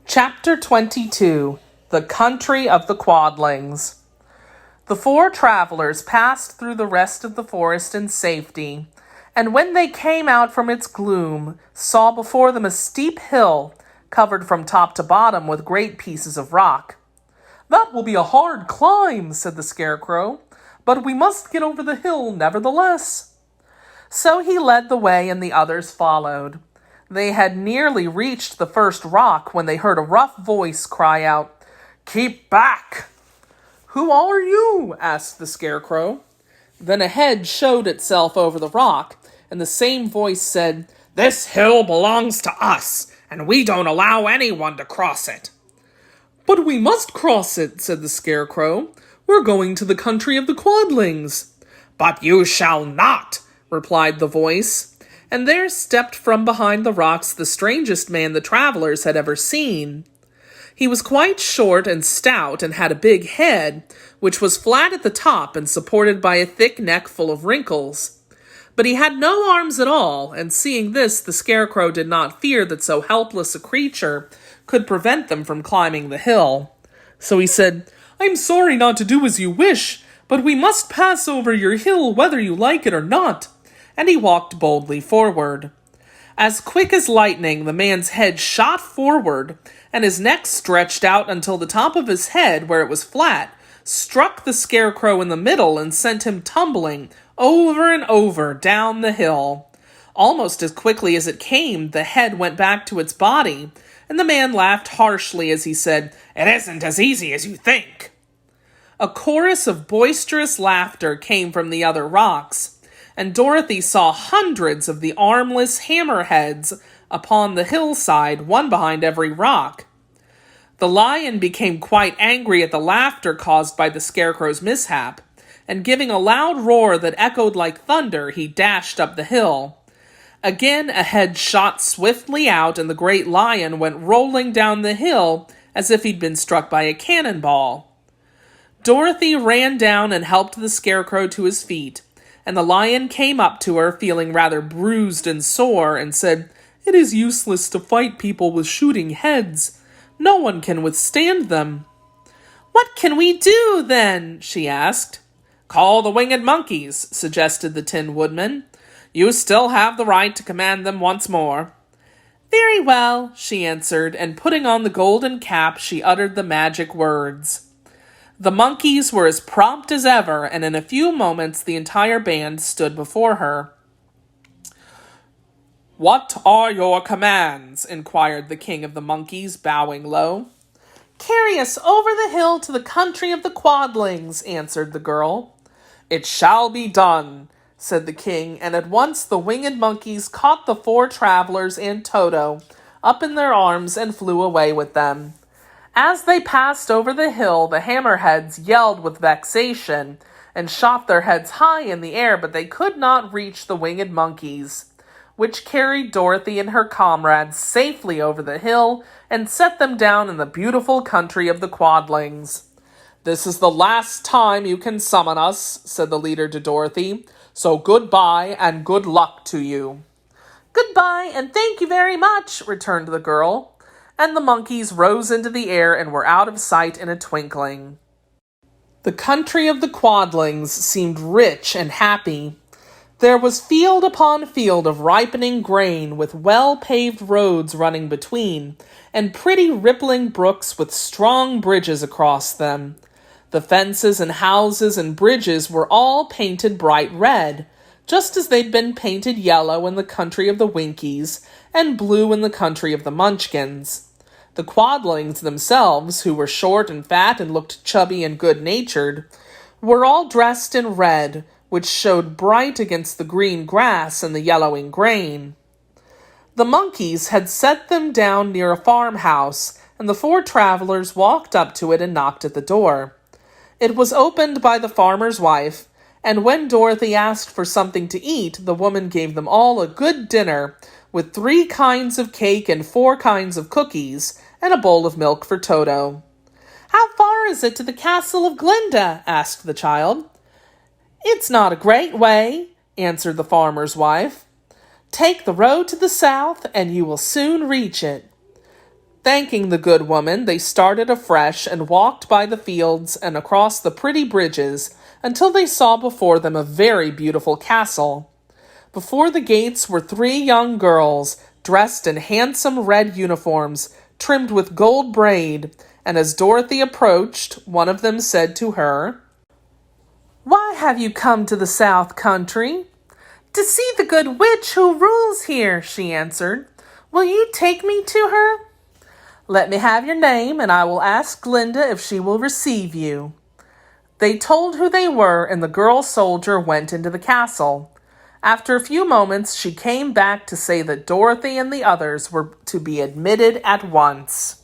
Chapter 22 The Country of the Quadlings. The four travelers passed through the rest of the forest in safety, and when they came out from its gloom, saw before them a steep hill, covered from top to bottom with great pieces of rock. "That will be a hard climb," said the Scarecrow, "but we must get over the hill nevertheless." So he led the way and the others followed. They had nearly reached the first rock when they heard a rough voice cry out, "Keep back!" "Who are you?" asked the Scarecrow. Then a head showed itself over the rock, and the same voice said, "This hill belongs to us, and we don't allow anyone to cross it." "But we must cross it," said the Scarecrow. "We're going to the country of the Quadlings." "But you shall not," replied the voice. And there stepped from behind the rocks the strangest man the travelers had ever seen. He was quite short and stout and had a big head, which was flat at the top and supported by a thick neck full of wrinkles. But he had no arms at all, and seeing this, the Scarecrow did not fear that so helpless a creature could prevent them from climbing the hill. So he said, "I'm sorry not to do as you wish, but we must pass over your hill whether you like it or not." And he walked boldly forward. As quick as lightning, the man's head shot forward, and his neck stretched out until the top of his head, where it was flat, struck the Scarecrow in the middle and sent him tumbling over and over down the hill. Almost as quickly as it came, the head went back to its body, and the man laughed harshly as he said, "It isn't as easy as you think." A chorus of boisterous laughter came from the other rocks, and Dorothy saw hundreds of the armless hammerheads upon the hillside, one behind every rock. The lion became quite angry at the laughter caused by the Scarecrow's mishap, and giving a loud roar that echoed like thunder, he dashed up the hill. Again a head shot swiftly out, and the great lion went rolling down the hill as if he'd been struck by a cannonball. Dorothy ran down and helped the Scarecrow to his feet, and the lion came up to her, feeling rather bruised and sore, and said, "It is useless to fight people with shooting heads. No one can withstand them." "What can we do, then?" she asked. "Call the winged monkeys," suggested the Tin Woodman. "You still have the right to command them once more." "Very well," she answered, and putting on the golden cap, she uttered the magic words. The monkeys were as prompt as ever, and in a few moments the entire band stood before her. "What are your commands?" inquired the king of the monkeys, bowing low. "Carry us over the hill to the country of the Quadlings," answered the girl. "It shall be done," said the king, and at once the winged monkeys caught the four travelers and Toto up in their arms and flew away with them. As they passed over the hill, the hammerheads yelled with vexation and shot their heads high in the air, but they could not reach the winged monkeys, which carried Dorothy and her comrades safely over the hill and set them down in the beautiful country of the Quadlings. "This is the last time you can summon us," said the leader to Dorothy, "so goodbye and good luck to you." "Goodbye and thank you very much," returned the girl. And the monkeys rose into the air and were out of sight in a twinkling. The country of the Quadlings seemed rich and happy. There was field upon field of ripening grain, with well-paved roads running between, and pretty rippling brooks with strong bridges across them. The fences and houses and bridges were all painted bright red, just as they'd been painted yellow in the country of the Winkies and blue in the country of the Munchkins. The Quadlings themselves, who were short and fat and looked chubby and good-natured, were all dressed in red, which showed bright against the green grass and the yellowing grain. The monkeys had set them down near a farmhouse, and the four travelers walked up to it and knocked at the door. It was opened by the farmer's wife, and when Dorothy asked for something to eat, the woman gave them all a good dinner, with 3 kinds of cake and 4 kinds of cookies, and a bowl of milk for Toto. "How far is it to the castle of Glinda?" asked the child. "It's not a great way," answered the farmer's wife. "Take the road to the south, and you will soon reach it." Thanking the good woman, they started afresh and walked by the fields and across the pretty bridges until they saw before them a very beautiful castle. Before the gates were 3 young girls, dressed in handsome red uniforms, trimmed with gold braid, and as Dorothy approached, one of them said to her, "Why have you come to the South Country?" "To see the good witch who rules here," she answered. "Will you take me to her?" "Let me have your name, and I will ask Glinda if she will receive you." They told who they were, and the girl soldier went into the castle. After a few moments, she came back to say that Dorothy and the others were to be admitted at once.